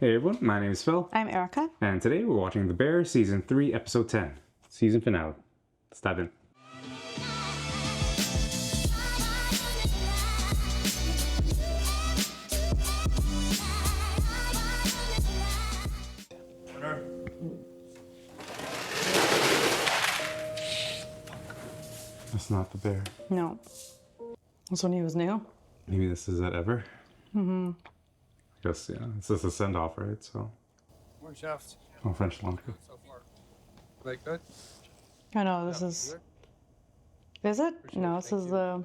Hey everyone, my name is Phil. I'm Erika. And today we're watching The Bear Season 3, Episode 10. Season finale. Let's dive in. That's not the bear. No. This one he was new. Maybe this is it ever? Mm-hmm. I guess, yeah. It's just a send-off, right? So. Morning, chefs. Oh, French laundry. So far. Like good? I know, this is... Is it? No, this is the...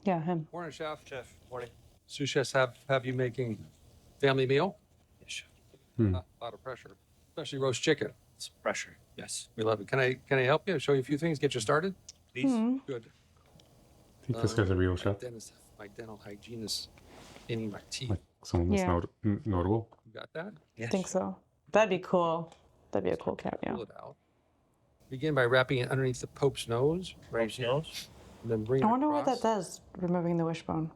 Yeah, him. Morning, chef. Chef, morning. Sous chefs have you making family meal? Yes, chef. A lot of pressure, especially roast chicken. It's pressure. Yes. We love it. Can I help you? Show you a few things, get you started? Please. Good. I think this guy's a real chef. My dental hygienist cleaning my teeth. Like someone that's Yeah. You notable. got that? Yes. I think so. That'd be cool. That'd be a cool Pull cameo. it out. Begin by wrapping it underneath the Pope's nose. Right here. And then bring it I wonder what across. that does, removing the wishbone.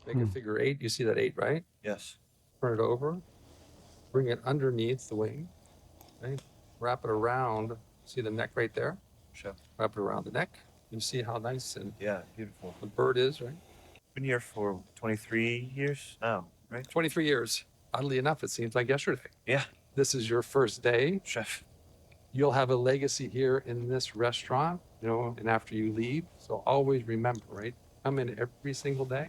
Make a figure 8. You see that 8, right? Yes. Turn it over. Bring it underneath the wing. Right? Wrap it around. See the neck right there? Chef. Wrap it around the neck. You see how nice and Yeah, beautiful. the bird is, right? Been here for 23 years now, right? 23 years. Oddly enough, it seems like yesterday. Yeah. This is your first day. Chef. You'll have a legacy here in this restaurant, and after you leave. So always remember, right? Come in every single day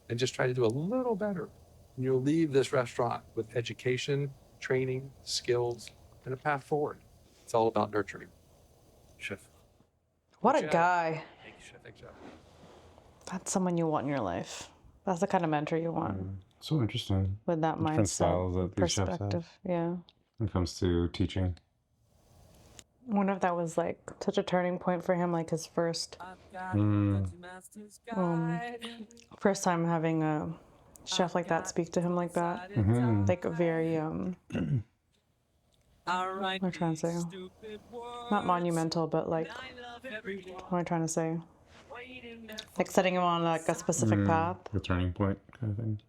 and just try to do a little better. And you'll leave this restaurant with education, training, skills, and a path forward. It's all about nurturing. Chef. What a job. guy. Thank you, chef. Thanks, Jeff. That's someone you want in your life. That's the kind of mentor you want. So interesting. With that Different mindset, styles that these chefs have. perspective. Yeah. When it comes to teaching. I wonder if that was like such a turning point for him, like his first first time having a chef like that speak to him like that. Like a very what am I trying to say? Not monumental, but like what am I trying to say? Like setting him on like a specific path. The turning point kind of thing.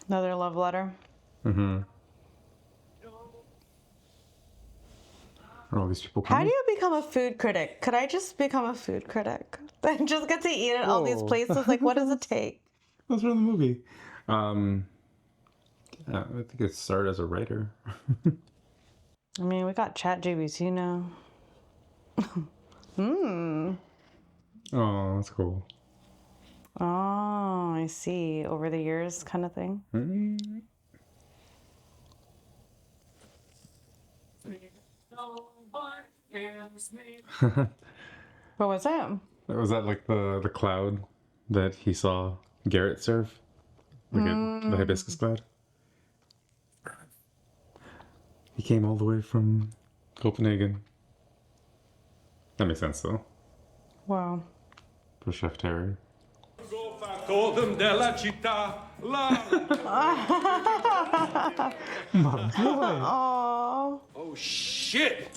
Another love letter. Are all these people How coming? do you become a food critic? Could I just become a food critic? And just get to eat at all these Whoa. places? Like, what does it take? That's from the movie. Yeah, I think it started as a writer. I mean, we got ChatGPT now. Oh, that's cool. Oh, I see. Over the years kind of thing. What was that? Was that like the cloud that he saw Garrett serve? The hibiscus cloud? He came all the way from Copenhagen. That makes sense though. Wow. For Chef Terry. Oh. Oh, shit!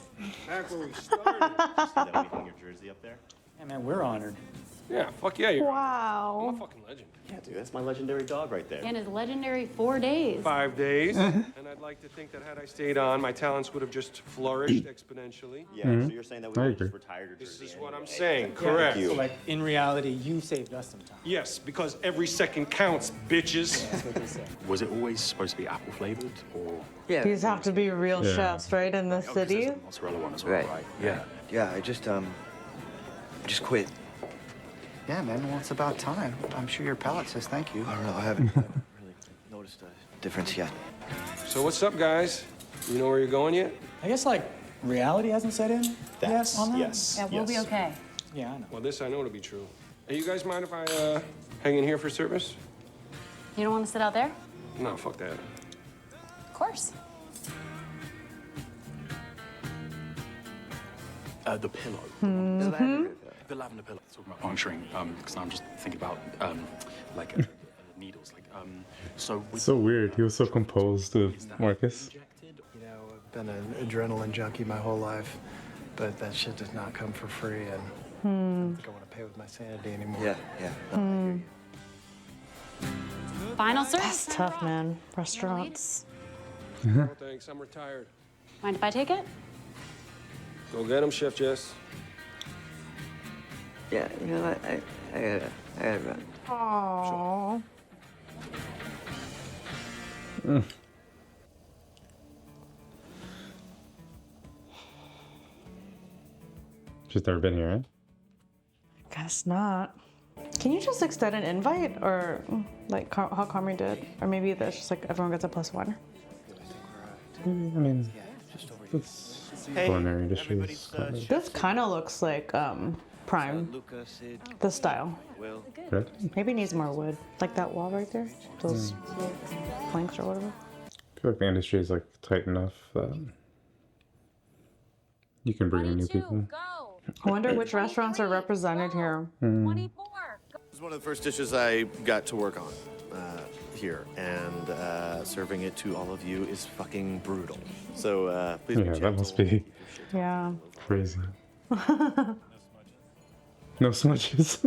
Back where we started. See that when you hang your jersey up there? Yeah, man, we're honored. Yeah, fuck yeah, you're I'm a Wow. fucking legend. Yeah, dude, that's my legendary dog right there. And his legendary 4 days. 5 days, and I'd like to think that had I stayed on, my talents would have just flourished exponentially. Yeah, so you're saying that we I would've agree. just retired your This jersey is what anyway. I'm saying, correct. you. So, like, in reality, you saved us some time. Yes, because every second counts, bitches. That's what they say. Was it always supposed to be apple flavored, or These have to be real Yeah. chefs, right? In the city? there's a mozzarella one as well, Right. right? Yeah. Yeah, I just quit. Yeah, man, well, it's about time. I'm sure your palate says thank you. I don't know, I haven't really noticed a difference yet. So what's up, guys? You know where you're going yet? I guess, like, reality hasn't set in That's, yet on that? yes. Yeah, we'll be yes. okay. Yeah, I know. Well, this I know to be true. Hey, you guys mind if I hang in here for service? You don't want to sit out there? No, fuck that. Of course. The pillow. The lavender pillow. Talking about puncturing, because I'm just thinking about like needles, like so. So weird. He was so composed with Marcus. Injected? You know, I've been an adrenaline junkie my whole life, but that shit does not come for free, and I don't want to pay with my sanity anymore. Yeah, yeah. No, I hear you. Final service. That's tough, man. Restaurants. No thanks, I'm retired. Mind if I take it? Go get him, Chef Jess. Yeah, you know what? I gotta run. Aww. She's never been here, right? Guess not. Can you just extend an invite, or like how Comrie did, or maybe that's just like everyone gets a +1? I mean, it's culinary dishes. This kind of looks like Prime. The style. Good. Maybe it needs more wood, like that wall right there. Those planks or whatever. I feel like the industry is like tight enough that you can bring in new people. I wonder which restaurants are represented here. This is one of the first dishes I got to work on here, and serving it to all of you is fucking brutal. So please be Yeah, that gentle. must be Yeah. crazy. No smudges.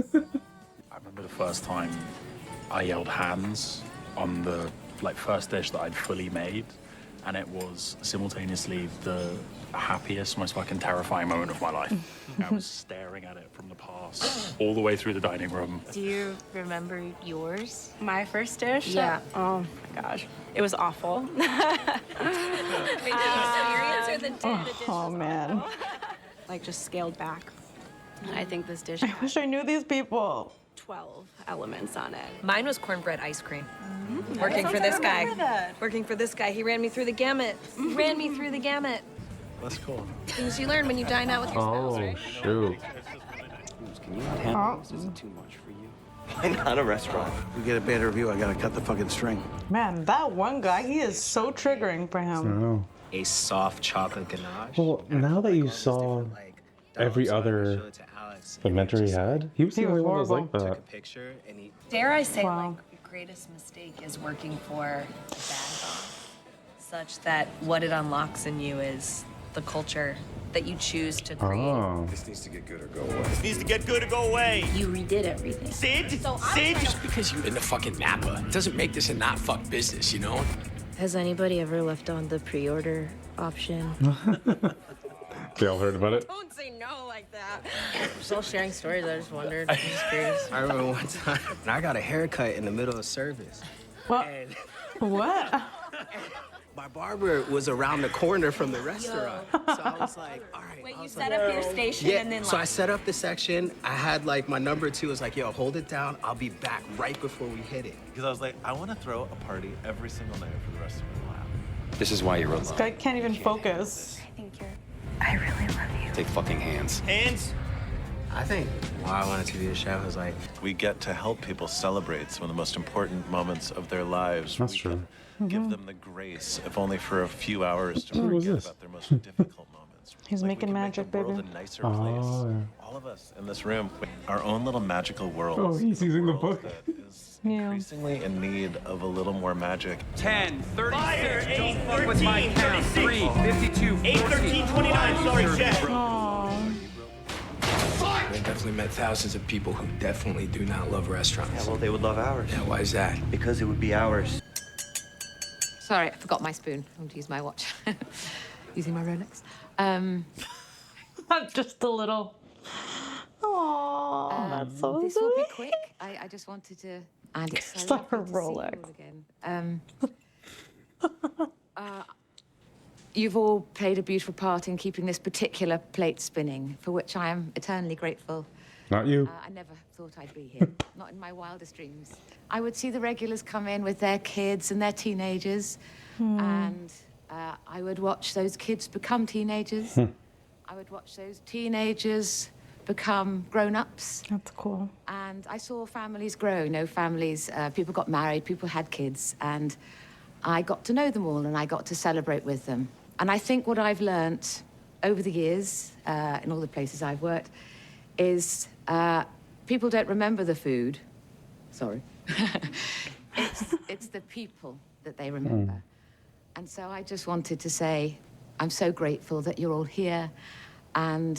I remember the first time I yelled hands on the first dish that I'd fully made, and it was simultaneously the happiest, most fucking terrifying moment of my life. I was staring at it from the past all the way through the dining room. Do you remember yours? My first dish? Yeah. Oh my gosh. It was awful. Wait, the experience or the dish? Oh man. Like just scaled back. I think this dish I wish I knew these people. 12 elements on it. Mine was cornbread ice cream. Working for this guy. Working for this guy. He ran me through the gamut. He ran me through the gamut. That's cool. Things you learn when you dine out with your spouse, Oh, right? shoot. Can you handle this? Is it too much for you? Why not a restaurant? We get a bad review, I gotta cut the fucking string. Man, that one guy, he is so triggering for I him. know. A soft chocolate ganache. Well, now that you saw every other inventor he had, he was the He only was one that was like horrible. that. Picture and he Dare I say, Wow. like, your greatest mistake is working for the bad boss, such that what it unlocks in you is the culture that you choose to create. Oh. This needs to get good or go away. This needs to get good or go away. You redid everything. Sid? Sid? just because you're in the fucking Napa doesn't make this a not fuck business, you know? Has anybody ever left on the pre-order option? They all heard about it. Don't say no like that. We're still sharing stories. I just wondered. I'm just curious. I remember one time, and I got a haircut in the middle of service. What? And What? my barber was around the corner from the restaurant. So I was like, all right. Wait, I you was set like, up your station yeah, and then so I like... set up the section. I had like my number 2 was like, yo, hold it down. I'll be back right before we hit it. Because I was like, I want to throw a party every single night for the rest of my life. This is why you're This guy can't even focus. I think you're... I really love you. Take fucking hands. Hands? I think why I wanted to be a chef was like, We get to help people celebrate some of the most important moments of their lives. That's We true. can Give them the grace, if only for a few hours, to What was forget this? about their most difficult moments. He's we making can magic, make the world baby. a nicer Oh, place. yeah. All of us in this room, our own little magical world. Oh, he's using the book. That is Yeah. increasingly in need of a little more magic. 10, 36, Fire, don't 8, fuck with my 13, count. 36. 3, 52, 8, 13, 29. Sorry, Chef. Oh. I definitely met thousands of people who definitely do not love restaurants. Yeah, well, they would love ours. Yeah, why is that? Because it would be ours. Sorry, I forgot my spoon. I'm going to use my watch. Using my Rolex. Just a little. Oh, that's so This will be sweet. quick. I just wanted to... And it's so It's not lovely a to see you Rolex. all again. You've all played a beautiful part in keeping this particular plate spinning, for which I am eternally grateful. Not you. I never thought I'd be here, not in my wildest dreams. I would see the regulars come in with their kids and their teenagers, and I would watch those kids become teenagers. I would watch those teenagers become grown-ups. That's cool. And I saw families grow, you know, families, people got married, people had kids, and I got to know them all and I got to celebrate with them. And I think what I've learnt over the years, in all the places I've worked, is people don't remember the food. Sorry. it's the people that they remember. And so I just wanted to say, I'm so grateful that you're all here, and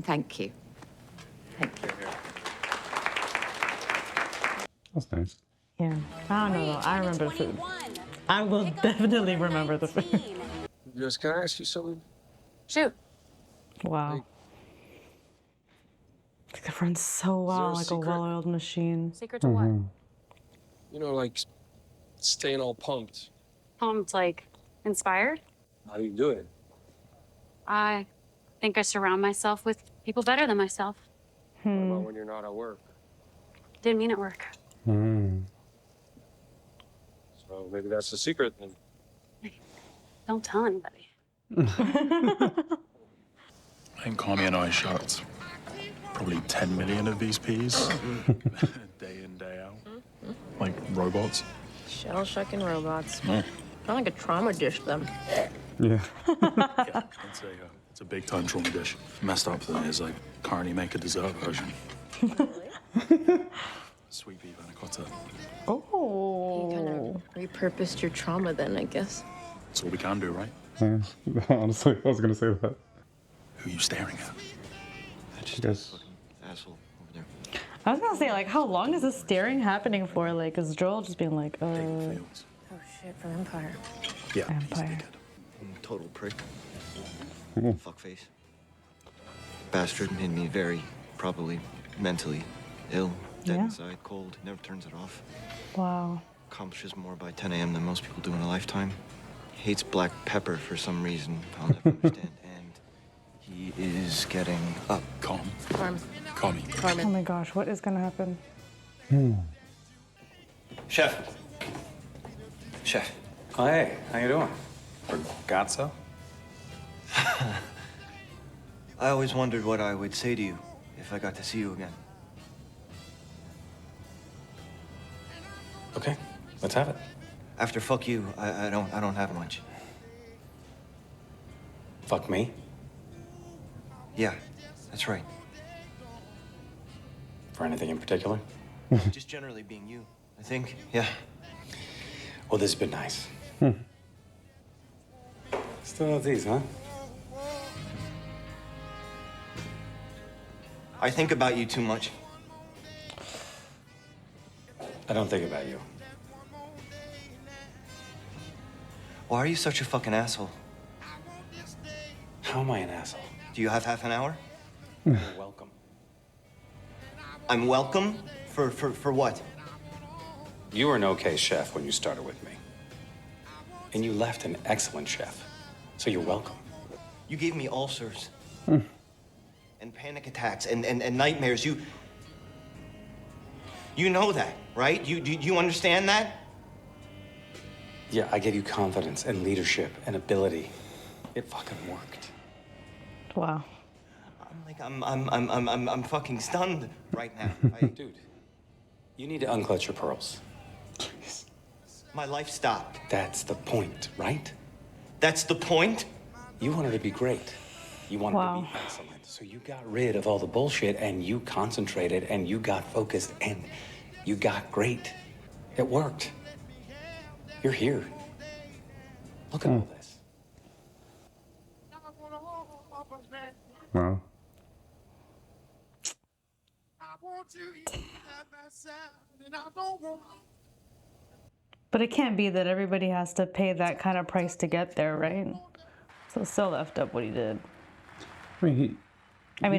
thank you. Thank you. That's nice. Yeah. I don't know though. I remember the food. I will definitely remember the food. Just can I ask you something? Shoot. Wow. Like the friend's so well, like a secret? well-oiled machine. Secret to what? You know, like staying all pumped. Pumped, like inspired? How do you do it? I think I surround myself with people better than myself. What about when you're not at work? Didn't mean at work. So maybe that's the secret then. Don't tell anybody. I think Carmi and I shot probably 10 million of these peas, day in, day out. Like robots. Shell shucking robots. Kind of like a trauma dish, them. Yeah. It's a big time trauma dish. Messed up though is like currently make a dessert version. Sweet pea panna cotta. Oh. You kind of repurposed your trauma then, I guess. That's all we can do, right? Yeah. Honestly, I was gonna say that. Who are you staring at? I guess. Asshole over there. I was gonna say, like, how long is this staring happening for? Like, is Joel just being like, Oh shit, from Empire. Yeah. Empire. Total prick. Fuckface. Bastard made me very, probably mentally ill. Dead Yeah. inside, cold, never turns it off. Wow. Accomplishes more by 10 a.m. than most people do in a lifetime. Hates black pepper for some reason I'll never understand. And he is getting up. Calm. Carmen. Carmi. Oh my gosh, what is gonna happen? Chef. Chef. Oh, hey, how you doing? Ragazzo? I always wondered what I would say to you if I got to see you again. Okay, let's have it. After fuck you, I don't have much. Fuck me? Yeah, that's right. For anything in particular? Just generally being you, I think. Yeah. Well, this has been nice. Still have these, huh? I think about you too much. I don't think about you. Why are you such a fucking asshole? How am I an asshole? Do you have half an hour? You're welcome. I'm welcome? For what? You were an okay chef when you started with me. And you left an excellent chef. So you're welcome. You gave me ulcers. And panic attacks and nightmares. You know that, right? You understand that? Yeah, I gave you confidence and leadership and ability. It fucking worked. Wow. I'm fucking stunned right now. Dude, you need to unclutch your pearls. My life stopped. That's the point, right? That's the point? You wanted to be great. You wanted Wow. to be excellent. So you got rid of all the bullshit and you concentrated and you got focused and you got great. It worked. You're here. Look at all this. Wow. But it can't be that everybody has to pay that kind of price to get there, right? So it's still effed up what he did. I mean,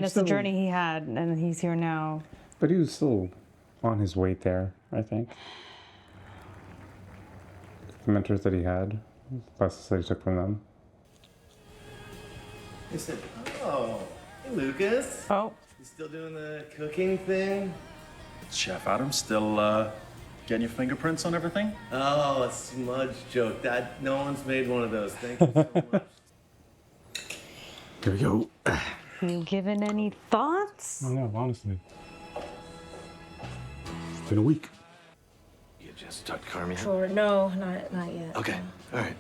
it's the journey he had, and he's here now. But he was still on his way there, I think. The mentors that he had, lessons that he took from them. He said, oh, hey, Lucas. Oh. You still doing the cooking thing? Chef Adam, still getting your fingerprints on everything? Oh, a smudge joke. No one's made one of those. Thank you so much. Here we go. You given any thoughts? I don't know, honestly. It's been a week. You just talked to Carmi? Sure, no, not yet. Okay, all right.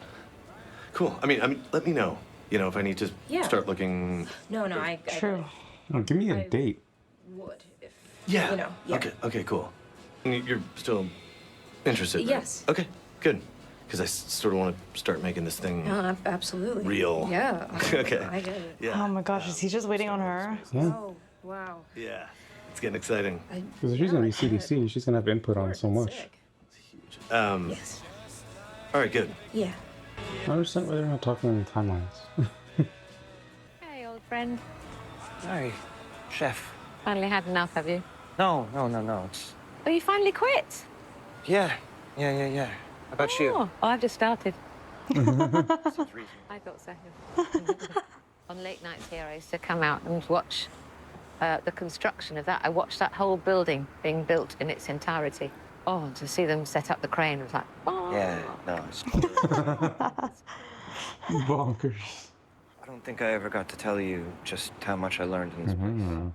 Cool. I mean, let me know, if I need to start looking. No, I True. Oh, give me a date. would if Yeah. yeah. Okay, cool. You're still interested, right? Yes. Okay, good. Because I sort of want to start making this thing Absolutely. real. Yeah. Okay. I get it. Yeah. Oh my gosh, is he just waiting on her? Yeah. Oh, wow. Yeah. It's getting exciting. Because if she's going to be CDC, she's going to have input on so much. Yes. All right, good. Yeah. I don't understand why they're not talking in timelines. Hey, old friend. Hi, chef. Finally had enough, have you? No. It's Oh, you finally quit? yeah. How about you? Oh, I've just started. Seems reasonable. I thought so. On late nights here, I used to come out and watch the construction of that. I watched that whole building being built in its entirety. Oh, and to see them set up the crane was like, oh. Yeah, no, it's Bonkers. I don't think I ever got to tell you just how much I learned in this place.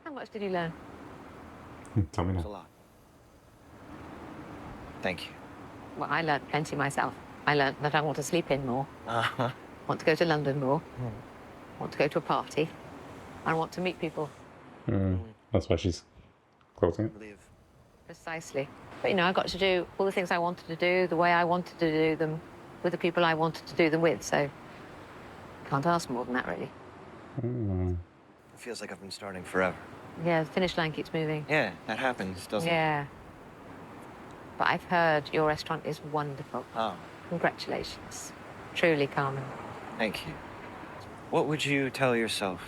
How much did you learn? Tell me It was a now. lot. Thank you. Well, I learned plenty myself. I learned that I want to sleep in more, Uh-huh. want to go to London more, want to go to a party, I want to meet people. That's why she's closing it. Precisely. But, you know, I got to do all the things I wanted to do, the way I wanted to do them, with the people I wanted to do them with, so can't ask more than that, really. It feels like I've been starting forever. Yeah, the finish line keeps moving. Yeah, that happens, doesn't it? Yeah. But I've heard your restaurant is wonderful. Oh, Congratulations. Truly, Carmen. thank you. What would you tell yourself?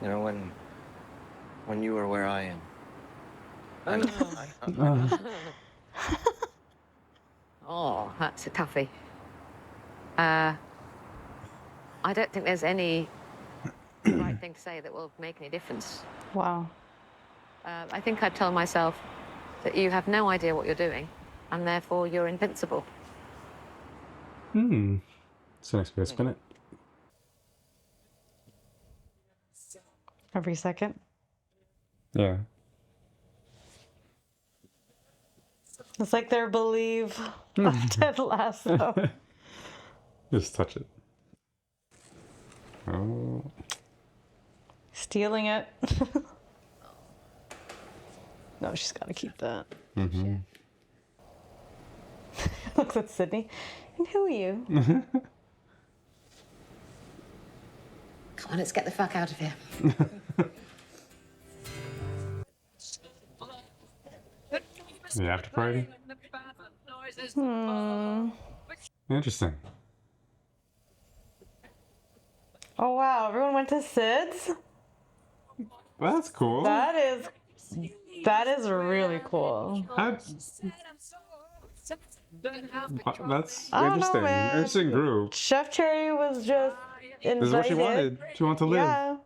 You know, when you were where I am. I know. Oh, that's a toughie. I don't think there's any right thing to say that will make any difference. Wow. I think I'd tell myself that you have no idea what you're doing, and therefore you're invincible. It's a nice way to spin it. Every second. Yeah. It's like their believe of Ted Lasso. Just touch it. Oh. Stealing it. No, she's got to keep that. Looks at Sydney. And who are you? Come on, let's get the fuck out of here. The after party? Interesting. Oh wow, everyone went to Sid's? Well, that's cool. That is really cool. That's I don't know, interesting. man. Interesting group. Chef Cherry was just invited. This is what she wanted. She wanted to live. Yeah.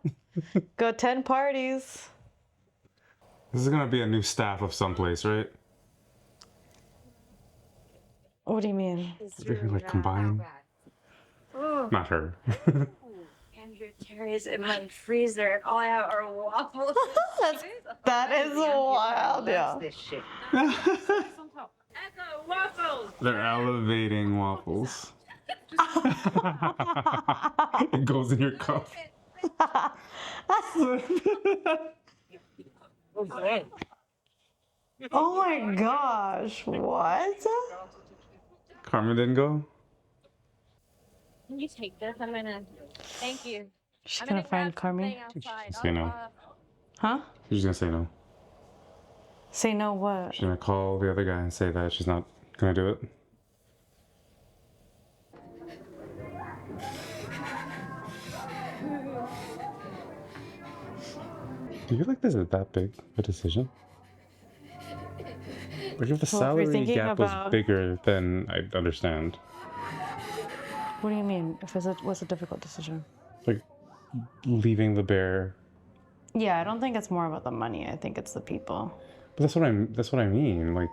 Go 10 parties. This is gonna be a new staff of someplace, right? What do you mean? They're gonna like combine. Not her. Andrew Terry's in my freezer, and all I have are waffles. That is wild, yeah. This shit. Echo waffles. They're elevating waffles. It goes in your cup. Oh my gosh, what? Carmen didn't go? Can you take this? I'm gonna. Thank you. She's gonna find Carmen. Say no. Huh? She's gonna say no. Say no what? She's gonna call the other guy and say that she's not gonna do it. Do you feel like this is that big a decision? Like if the Well, if you're salary thinking gap about- was bigger, then I'd understand. What do you mean? If it was a difficult decision? Like leaving the bear. Yeah, I don't think it's more about the money. I think it's the people. But that's what I mean. Like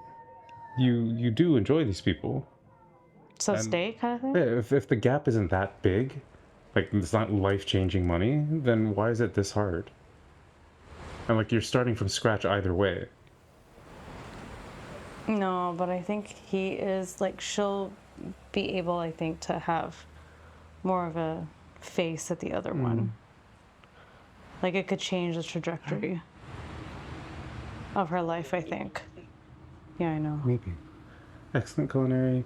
you do enjoy these people. So And- stay kind of thing? Yeah, if the gap isn't that big, like it's not life-changing money, then why is it this hard? And like you're starting from scratch either way. No, but I think he is like she'll be able, I think, to have more of a face at the other one. Like it could change the trajectory of her life, I think. Yeah, I know. Maybe. Excellent culinary.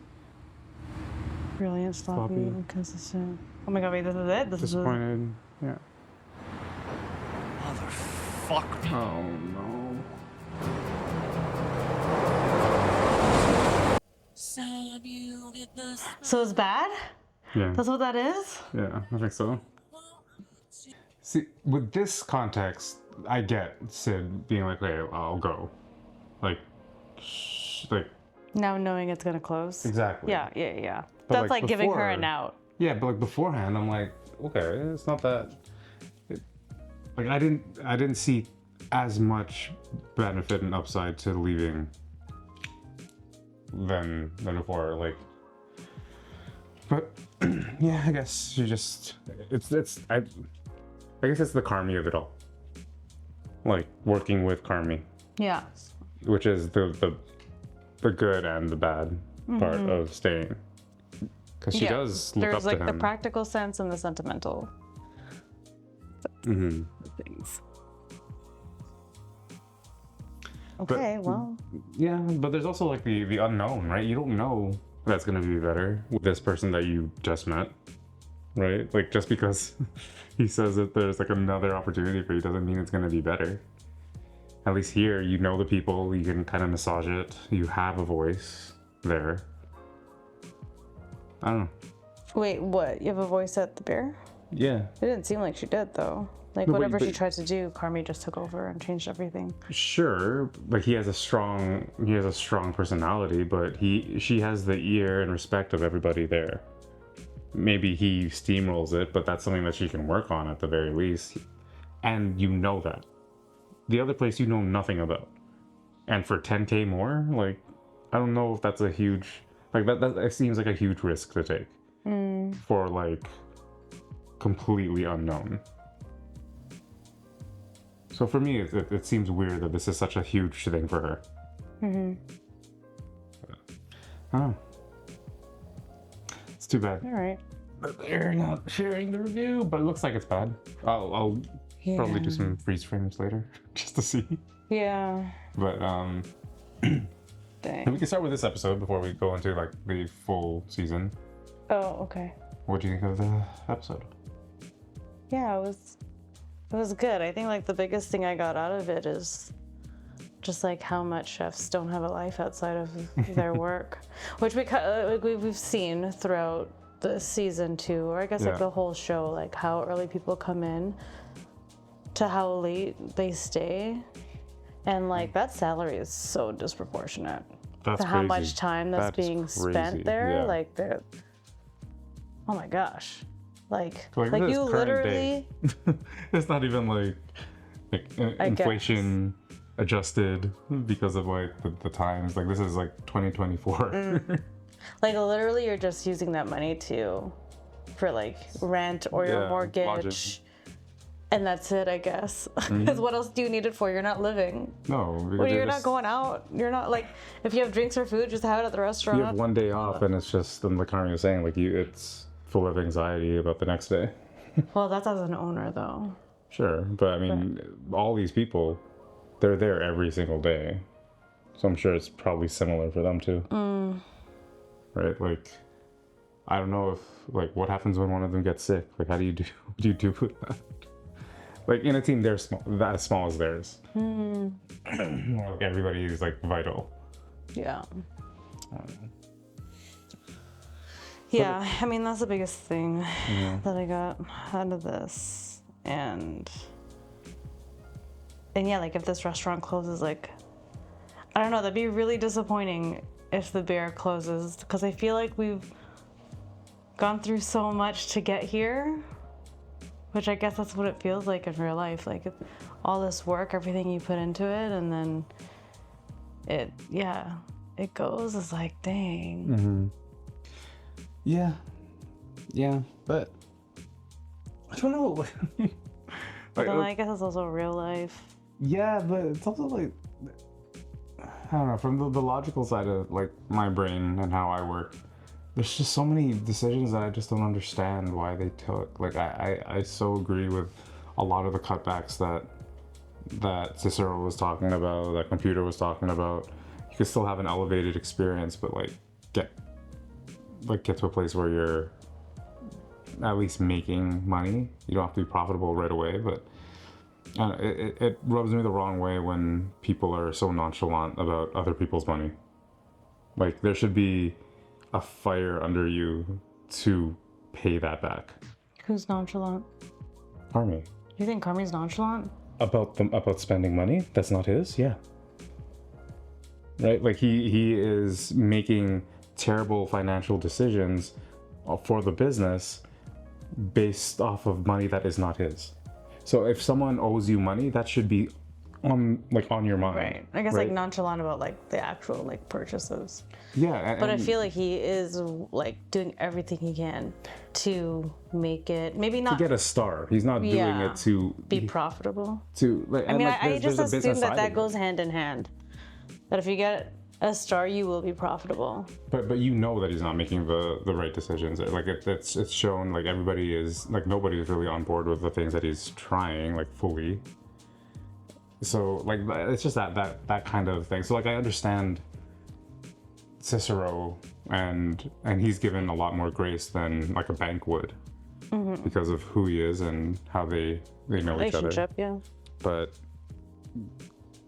Brilliant, sloppy, Sloppy. inconsistent. Oh my god, wait, this is it? This is Disappointed. Yeah. Motherfucker. Oh no. So it's bad? Yeah. That's what that is? Yeah, I think so. See, with this context, I get Sid being like, "Hey, I'll go," like, Now knowing it's gonna close. Exactly. Yeah. But, That's like giving her before- an out. Yeah, but like beforehand, I'm like, okay, it's not that. Like I didn't see as much benefit and upside to leaving than before. Like, but yeah, I guess you just I guess it's the karmi of it all. Like working with karmi, Yeah. which is the good and the bad part of staying. Because she does look There's up like to the him. practical sense and the sentimental Mm-hmm. things. But- Okay, well. Yeah, but there's also like the unknown, right? You don't know that's gonna be better with this person that you just met, right? Like just because he says that there's like another opportunity for you doesn't mean it's gonna be better. At least here, you know the people, you can kind of massage it. You have a voice there. I don't know. Wait, what? You have a voice at the beer? Yeah. It didn't seem like she did, though. Like, No, whatever she but- tried to do, Carmi just took over and changed everything. Sure, like he has a strong personality, but she has the ear and respect of everybody there. Maybe he steamrolls it, but that's something that she can work on at the very least. And you know that. The other place you know nothing about. And for 10K more, like I don't know if that's a huge that seems like a huge risk to take. For like completely unknown. So for me, it seems weird that this is such a huge thing for her. Mm-hmm. I don't know. It's too bad. All right. But they're not sharing the review, but it looks like it's bad. I'll probably do some freeze frames later just to see. Yeah. But Dang. we can start with this episode before we go into like the full season. Oh, okay. What do you think of the episode? Yeah, it was good. I think like the biggest thing I got out of it is just like how much chefs don't have a life outside of their work, which we've seen throughout the season 2, or I guess Yeah. like the whole show, like how early people come in to how late they stay, and like that salary is so disproportionate That's to how crazy. much time that's That is being crazy, spent there. yeah. Like they're, oh my gosh, like Like this you current literally. day. It's not even like I inflation adjusted because of like the times. Like this is like 2024. Like literally you're just using that money for like rent or your Yeah, mortgage. lodging. And that's it, I guess. Because what else do you need it for? You're not living. No, because Well, you're just- not going out. You're not like, if you have drinks or food, just have it at the restaurant. You have one day off, and it's just, and like Karen was saying, like it's full of anxiety about the next day. Well, that's as an owner though. Sure, but I mean, all these people, they're there every single day, so I'm sure it's probably similar for them too. Right? Like, I don't know if like what happens when one of them gets sick. Like, how do you do? What do you do with that? Like in a team, they're small, that as small as theirs. Like everybody is like vital. Yeah. Yeah, I mean, that's the biggest thing that I got out of this. And yeah, like if this restaurant closes, like, I don't know, that'd be really disappointing if the bear closes, because I feel like we've gone through so much to get here, which I guess that's what it feels like in real life. Like all this work, everything you put into it, and then it goes. It's like, dang. Yeah, but I don't know. But then I guess it's also real life. Yeah, but it's also like, I don't know, from the logical side of like my brain and how I work, there's just so many decisions that I just don't understand why they took. Like I so agree with a lot of the cutbacks that Cicero was talking about, that Computer was talking about. You could still have an elevated experience, but like get to a place where you're at least making money. You don't have to be profitable right away, but it rubs me the wrong way when people are so nonchalant about other people's money. Like there should be a fire under you to pay that back. Who's nonchalant? Carmi. You think Carmi's nonchalant? About spending money that's not his? Yeah. Right? Like he is making terrible financial decisions for the business based off of money that is not his. So if someone owes you money, that should be on your mind. Right. I guess like nonchalant about like the actual like purchases. Yeah. But I feel like he is like doing everything he can to make it maybe not to get a star. He's not doing it to be profitable. To like, I mean, like, I just assume that that goes hand in hand. That if you get a star, you will be profitable. But you know that he's not making the right decisions. Like it's shown. Like everybody is like nobody is really on board with the things that he's trying like fully. So like it's just that kind of thing. So like I understand Cicero and he's given a lot more grace than like a bank would because of who he is and how they know each other. Yeah. But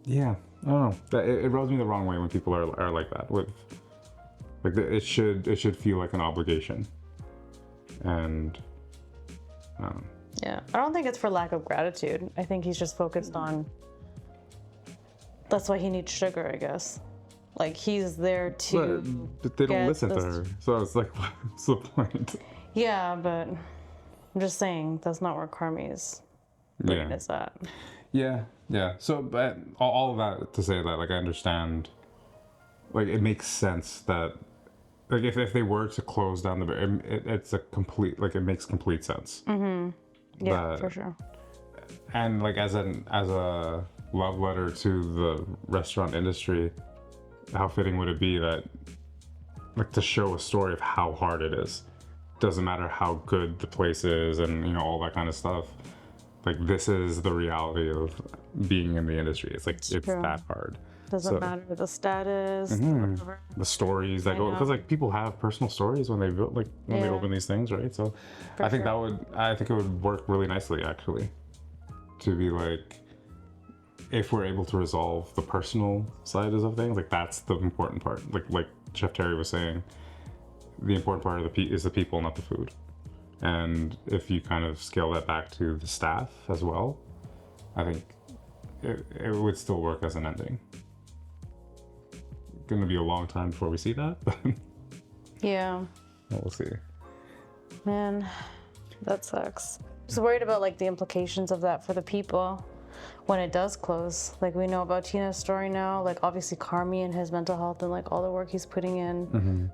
yeah, I don't know. It rubs me the wrong way when people are like that. With like it should feel like an obligation. And yeah, I don't think it's for lack of gratitude. I think he's just focused on. That's why he needs sugar, I guess. Like he's there to. But they don't listen to her, so it's like, what's the point? Yeah, but I'm just saying that's not where Carmi's brain is at. Yeah. So, but all of that to say that, like, I understand. Like, it makes sense that, like, if they were to close down it's a complete, like, it makes complete sense. Yeah, for sure. And like as a love letter to the restaurant industry, how fitting would it be that like to show a story of how hard it is? Doesn't matter how good the place is and all that kind of stuff. Like this is the reality of being in the industry. It's like it's that hard. Doesn't matter the status, whatever. The stories that go because like people have personal stories when they they open these things, right? So I think it would work really nicely actually to be like if we're able to resolve the personal side of things, like that's the important part. Like Chef Terry was saying, the important part of is the people, not the food. And if you kind of scale that back to the staff as well, I think it would still work as an ending. Gonna be a long time before we see that. Yeah. We'll see. Man, that sucks. Just worried about like the implications of that for the people when it does close. Like we know about Tina's story now, like obviously Carmi and his mental health and like all the work he's putting in.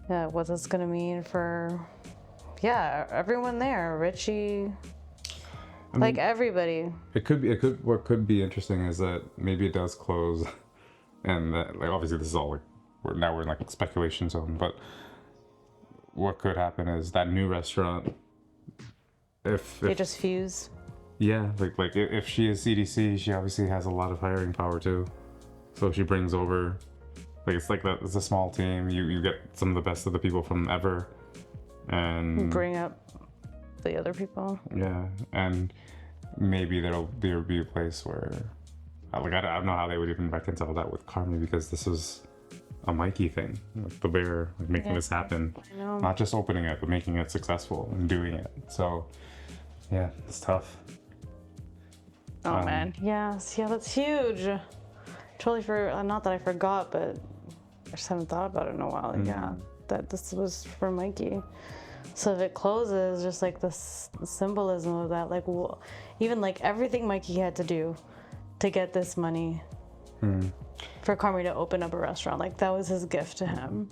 Yeah, what that's gonna mean for everyone there, Richie, like everybody. What could be interesting is that maybe it does close and that, like obviously this is all like we're in like speculation zone, but what could happen is that new restaurant if they just fuse. Yeah, like if she is CDC, she obviously has a lot of hiring power too. So if she brings over, like it's a small team. You get some of the best of the people from ever, and bring up the other people. Yeah, and maybe there'll be a place where, like I don't know how they would even reconcile that with Carmi because this is a Mikey thing, like the bear, like making this happen, not just opening it, but making it successful and doing it. So. Yeah, it's tough. Oh man, yes, that's huge. Totally not that I forgot, but I just haven't thought about it in a while. Yeah, that this was for Mikey. So if it closes, just like the symbolism of that, like even like everything Mikey had to do to get this money for Carmi to open up a restaurant, like that was his gift to him.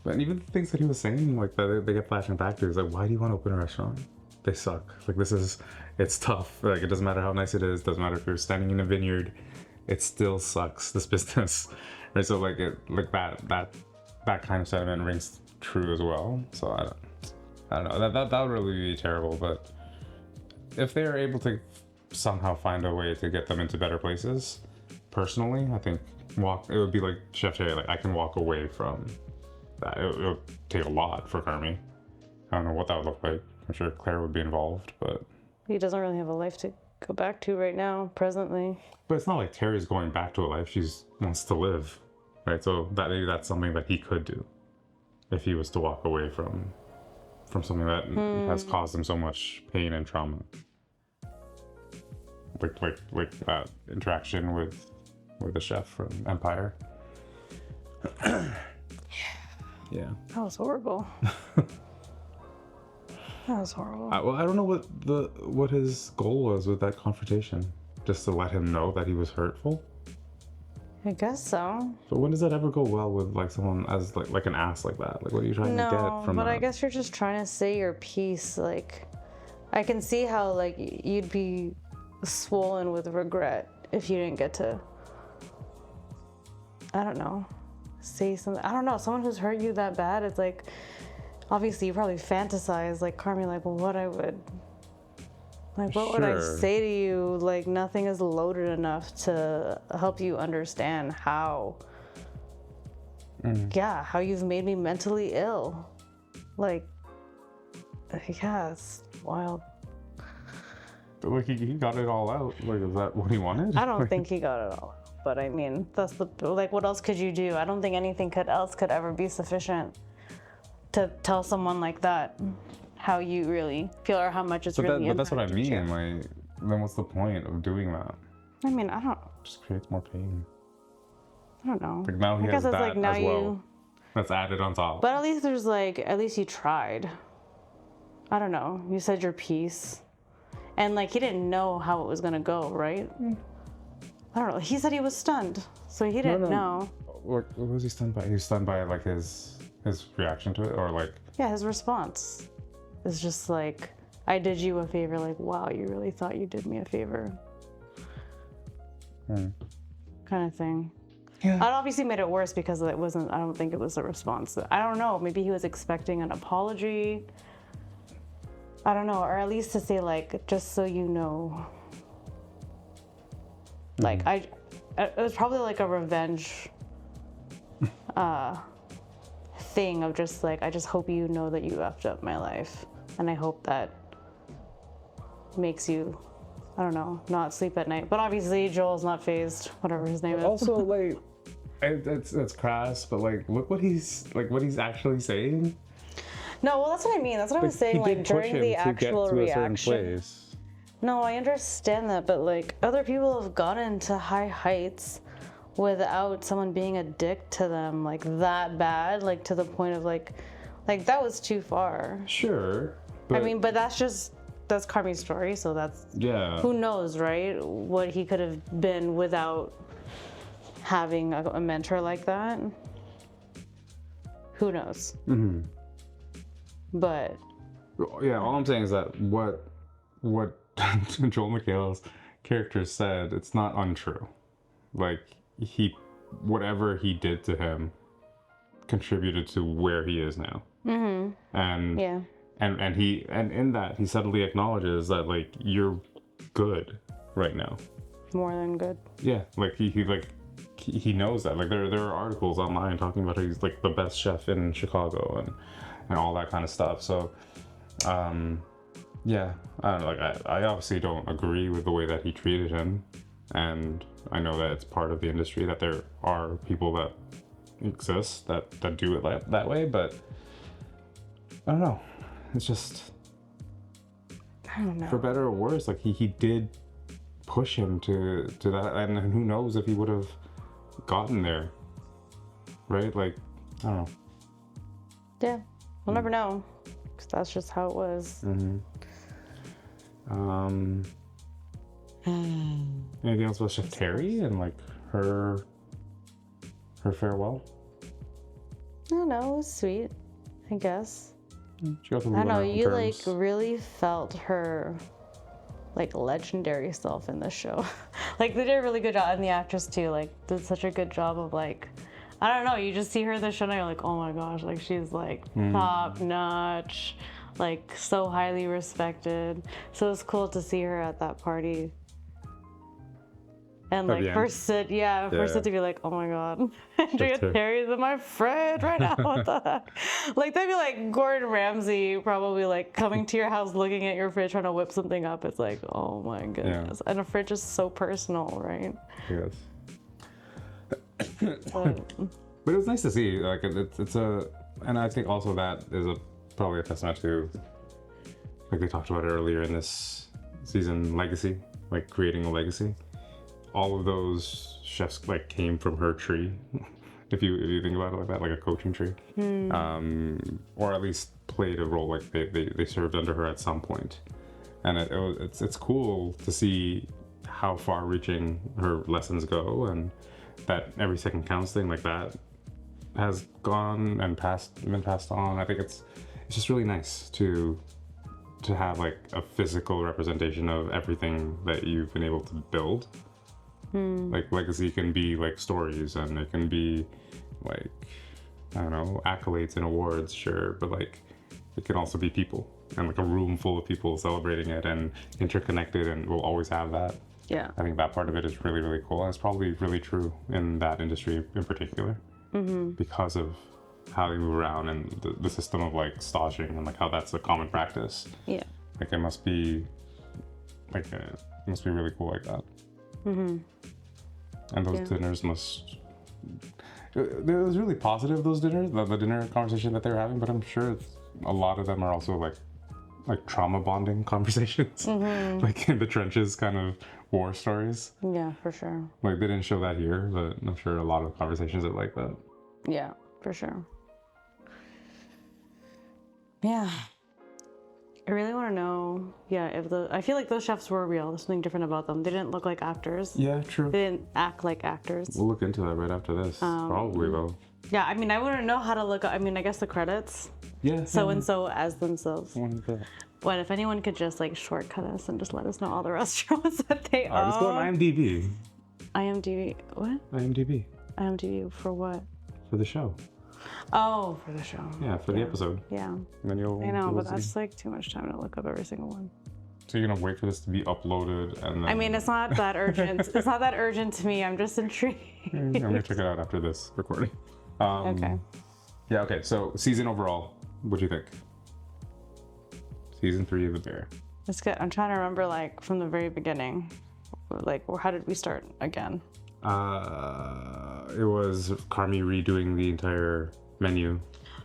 But even the things that he was saying, like that they get flashing back to, is like, why do you want to open a restaurant? They suck. Like it's tough. Like it doesn't matter how nice it is. Doesn't matter if you're standing in a vineyard. It still sucks. This business, right? So like that kind of sentiment rings true as well. So I don't know. That would really be terrible. But if they are able to somehow find a way to get them into better places, personally, I think it would be like Chef Terry. Like I can walk away from that. It would take a lot for Carmi. I don't know what that would look like. I'm sure Claire would be involved, but... He doesn't really have a life to go back to right now, presently. But it's not like Terry's going back to a life she wants to live. right? So that maybe that's something that he could do if he was to walk away from something that has caused him so much pain and trauma. Like that interaction with the chef from Empire. Yeah. That was horrible. That was horrible. Well, I don't know what his goal was with that confrontation. Just to let him know that he was hurtful. I guess so. But when does that ever go well with like someone as like an ass like that? Like, what are you trying to get from that? No, but I guess you're just trying to say your piece. Like, I can see how like you'd be swollen with regret if you didn't get to, I don't know, say something. I don't know, someone who's hurt you that bad, it's like, obviously you probably fantasize like Carmi, like, well, what would I say to you? Like, nothing is loaded enough to help you understand how how you've made me mentally ill. Like, yeah, it's wild. But like he got it all out. Like, is that what he wanted? I don't think he got it all out, but I mean, that's like, what else could you do? I don't think anything else could ever be sufficient to tell someone like that how you really feel or how much it's really. But that's what I mean. Like, then what's the point of doing that? I mean, I don't. Just creates more pain. I don't know. Like, now he has that like now as well. That's added on top. But at least there's like, at least you tried. I don't know. You said your piece. And like, he didn't know how it was gonna go, right? I don't know. He said he was stunned, so he didn't know. What was he stunned by? He was stunned by like his reaction to it, or like. Yeah, his response is just like, I did you a favor. Like, wow, you really thought you did me a favor. Kind of thing. Yeah. It obviously made it worse because it wasn't. I don't think it was a response. I don't know. Maybe he was expecting an apology. I don't know, or at least to say like, just so you know, like it was probably like a revenge thing of just like, I just hope you know that you effed up my life, and I hope that makes you, I don't know, not sleep at night. But obviously Joel's not fazed, whatever his name is. Also, like, it's crass, but like, look what he's actually saying. No, well, that's what I mean. That's what I was saying, like, during the actual reaction. No, I understand that, but like, other people have gotten to high heights without someone being a dick to them, like, that bad, like, to the point of like that was too far. Sure. I mean, but that's Carmi's story, so that's, who knows, right? What he could have been without having a mentor like that. Who knows? Mm-hmm. But yeah, all I'm saying is that what Joel McHale's character said, it's not untrue. Like, whatever he did to him contributed to where he is now. Mm-hmm. And yeah. And in that he subtly acknowledges that like, you're good right now. More than good. Yeah, like he knows that. Like, there are articles online talking about how he's like the best chef in Chicago and all that kind of stuff. So, yeah, I don't know, like, I obviously don't agree with the way that he treated him, and I know that it's part of the industry that there are people that exist that do it that way, but I don't know. It's just, I don't know. For better or worse, like he did push him to that, and who knows if he would have gotten there, right? Like, I don't know. Yeah. We'll never know, because that's just how it was. Mm-hmm. Anything else about Chef Terry and like her farewell? I don't know, it was sweet, I guess. She got to I don't know, you like really felt her like legendary self in this show. Like, they did a really good job, and the actress too, like, did such a good job of like, I don't know, you just see her in the show and you're like, oh my gosh, like, she's like top notch, like, so highly respected. So it's cool to see her at that party. And like, first sit to be like, oh my god, Andrea Terry's my friend right now, what the heck? Like, that'd be like Gordon Ramsay probably like coming to your house, looking at your fridge, trying to whip something up. It's like, oh my goodness. And a fridge is so personal, right? Yes. But it was nice to see. Like it's a, and I think also that is probably a testament to, like they talked about earlier in this season, legacy, like creating a legacy. All of those chefs like came from her tree, if you think about it like that, like a coaching tree, or at least played a role. Like they served under her at some point, and it's cool to see how far-reaching her lessons go, and that every second counts thing like that has gone and been passed on. I think it's just really nice to have like a physical representation of everything that you've been able to build. Like legacy can be like stories, and it can be like, I don't know, accolades and awards, sure, but like it can also be people, and like a room full of people celebrating it and interconnected, and we'll always have that. Yeah. I think that part of it is really, really cool, and it's probably really true in that industry in particular, because of how they move around and the system of like staging and like how that's a common practice. Yeah. Like it must be really cool like that. And those dinners must. It was really positive, those dinners, the dinner conversation that they were having, but I'm sure a lot of them are also like trauma bonding conversations, like in the trenches kind of war stories. Yeah, for sure. Like they didn't show that here, but I'm sure a lot of conversations are like that. Yeah, for sure. Yeah. I really want to know, if I feel like those chefs were real. There's something different about them. They didn't look like actors. Yeah, true. They didn't act like actors. We'll look into that right after this. Probably though. Yeah, I mean, I wouldn't know how to look up. I mean, I guess the credits. Yeah. So-and-so as themselves. That. What if anyone could just like shortcut us and just let us know all the restaurants that they own? Let's go on IMDb. IMDb, what? IMDb. IMDb for what? For the show. Oh, for the show. Yeah, for the episode. Yeah. And then I know, but that's like too much time to look up every single one. So you're gonna wait for this to be uploaded and then... I mean, it's not that urgent. It's not that urgent to me. I'm just intrigued. I'm gonna check it out after this recording. Okay. Yeah, okay, so season overall, what do you think? Season 3 of The Bear. It's good. I'm trying to remember, like, from the very beginning. Like, how did we start again? It was Carmi redoing the entire menu.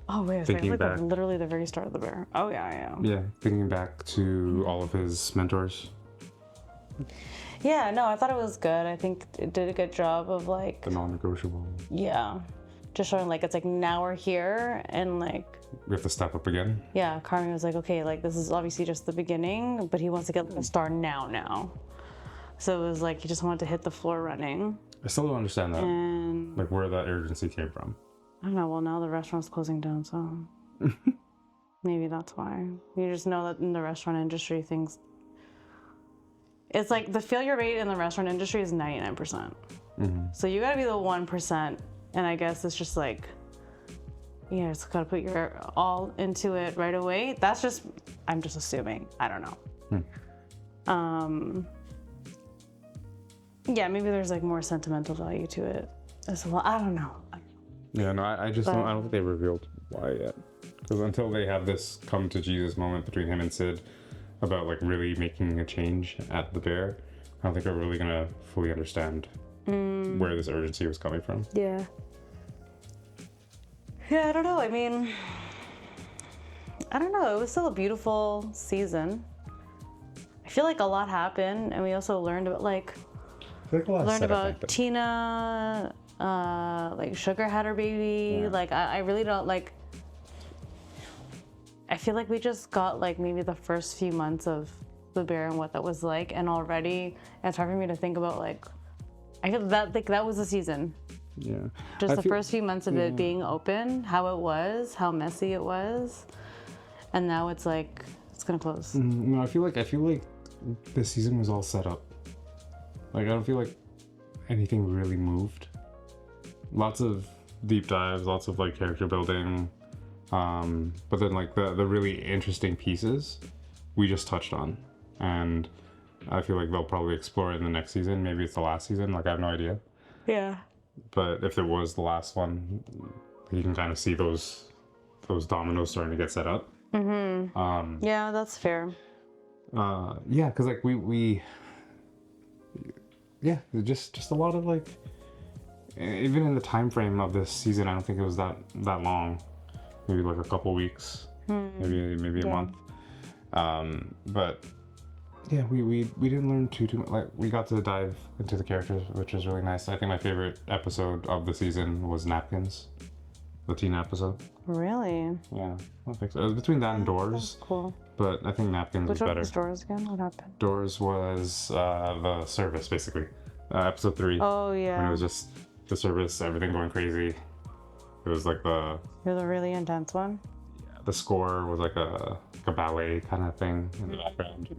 Oh, wait, thinking like back, literally the very start of The Bear. Oh, yeah. Yeah, thinking back to all of his mentors. Yeah, no, I thought it was good. I think it did a good job of, like... The non-negotiable. Yeah. Just showing, like, it's like, now we're here, and, like... We have to step up again. Yeah, Carmi was like, okay, like, this is obviously just the beginning, but he wants to get a star now. So it was like, he just wanted to hit the floor running. I still don't understand that. And... like, where that urgency came from. I don't know, well, now the restaurant's closing down, so... maybe that's why. You just know that in the restaurant industry, things... It's like, the failure rate in the restaurant industry is 99%. So you gotta be the 1%, and I guess it's just like... Yeah, just gotta put your all into it right away. That's just, I'm just assuming. I don't know. Yeah, maybe there's like more sentimental value to it as well. I don't know. Yeah, no, I just don't, I don't think they revealed why yet. Because until they have this come to Jesus moment between him and Sid about like really making a change at the Bear, I don't think we're really gonna fully understand where this urgency was coming from. Yeah. Yeah, I don't know. I mean, I don't know. It was still a beautiful season. I feel like a lot happened, and we also learned about learned about Tina. Like Sugar had her baby. Yeah. Like I really don't like. I feel like we just got like maybe the first few months of The Bear and what that was like, and already it's hard for me to think about like. I feel that like that was a season. Yeah. Just the first few months of it being open, how it was, how messy it was, and now it's like it's gonna close. No, I feel like this season was all set up. Like I don't feel like anything really moved. Lots of deep dives, lots of like character building, but then like the really interesting pieces we just touched on, and I feel like they'll probably explore it in the next season. Maybe it's the last season. Like I have no idea. Yeah. But if it was the last one, you can kind of see those dominoes starting to get set up. Yeah, that's fair. Yeah, because like we just a lot of like even in the time frame of this season, I don't think it was that long. Maybe like a couple weeks, maybe a month. But yeah, we didn't learn too much. Like, we got to dive into the characters, which was really nice. I think my favorite episode of the season was Napkins, the Tina episode. Really? Yeah, I think so. It was between that and Doors. Cool. But I think Napkins was better. Which one was Doors again? What happened? Doors was the service, basically. Episode 3. Oh, yeah. When it was just the service, everything going crazy. It was like the... You're the really intense one? Yeah, the score was like a ballet kind of thing in the background.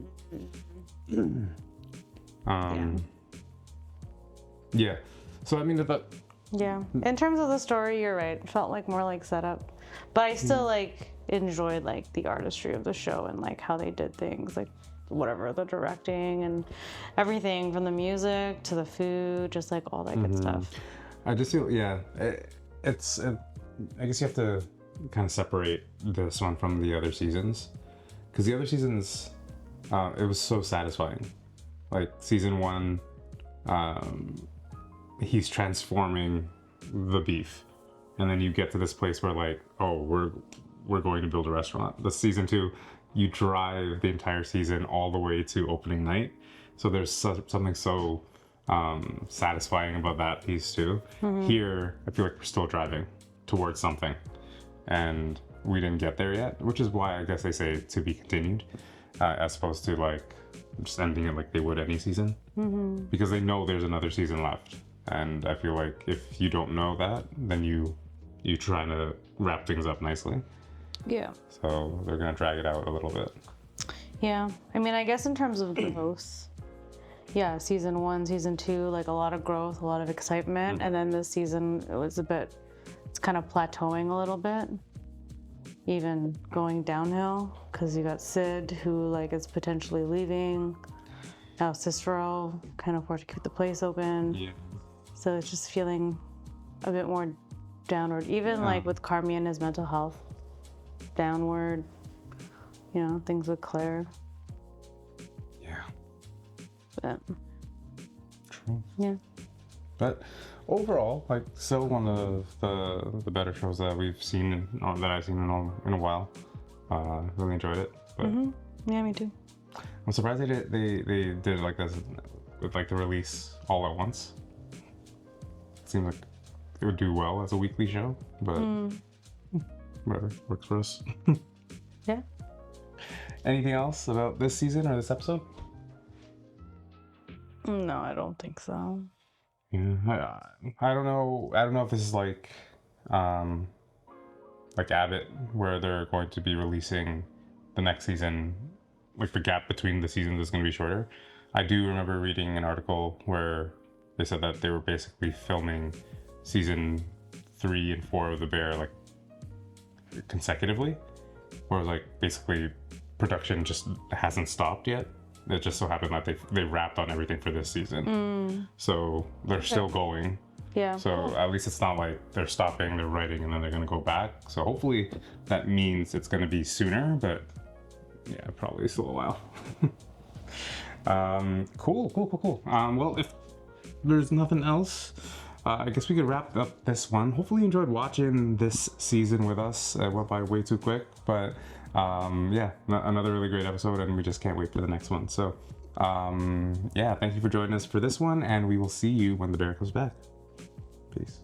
Yeah. So, I mean, yeah. In terms of the story, you're right. It felt like more like setup. But I still, like, enjoyed, like, the artistry of the show and, like, how they did things. Like, whatever, the directing and everything from the music to the food, just, like, all that good stuff. I just feel, yeah, I guess you have to kind of separate this one from the other seasons. Because the other seasons, it was so satisfying. Like, season 1, he's transforming the beef. And then you get to this place where, like, oh, we're going to build a restaurant. The season 2, you drive the entire season all the way to opening night. So there's something so satisfying about that piece too. Here, I feel like we're still driving towards something, and we didn't get there yet, which is why I guess they say to be continued, as opposed to like just ending it like they would any season, because they know there's another season left. And I feel like if you don't know that, then you trying to wrap things up nicely. Yeah. So they're gonna drag it out a little bit. Yeah. I mean, I guess in terms of growth, yeah, season 1, season 2, like a lot of growth, a lot of excitement. And then this season, it's kind of plateauing a little bit. Even going downhill, because you got Sid, who like is potentially leaving. Now Cicero can't afford to keep the place open. Yeah. So it's just feeling a bit more downward. Even like with Carmi and his mental health, downward. You know, things with Claire. Yeah. But, true. Yeah. But overall, like, still one of the better shows that we've seen, or that I've seen in a while. Really enjoyed it. But yeah, me too. I'm surprised they did like this with like the release all at once. It seemed like it would do well as a weekly show, but whatever, works for us. Yeah. Anything else about this season or this episode? No, I don't think so. Yeah, I don't know. I don't know if this is like Abbott, where they're going to be releasing the next season. Like the gap between the seasons is going to be shorter. I do remember reading an article where they said that they were basically filming season 3 and 4 of The Bear like consecutively, where like basically production just hasn't stopped yet. It just so happened that they wrapped on everything for this season, so they're still going. Yeah. So at least it's not like they're stopping, they're writing, and then they're gonna go back. So hopefully that means it's gonna be sooner, but yeah, probably still a while. Cool. Well, if there's nothing else, I guess we could wrap up this one. Hopefully you enjoyed watching this season with us. It went by way too quick, but yeah, another really great episode, and we just can't wait for the next one. So yeah, thank you for joining us for this one, and we will see you when the bear comes back. Peace.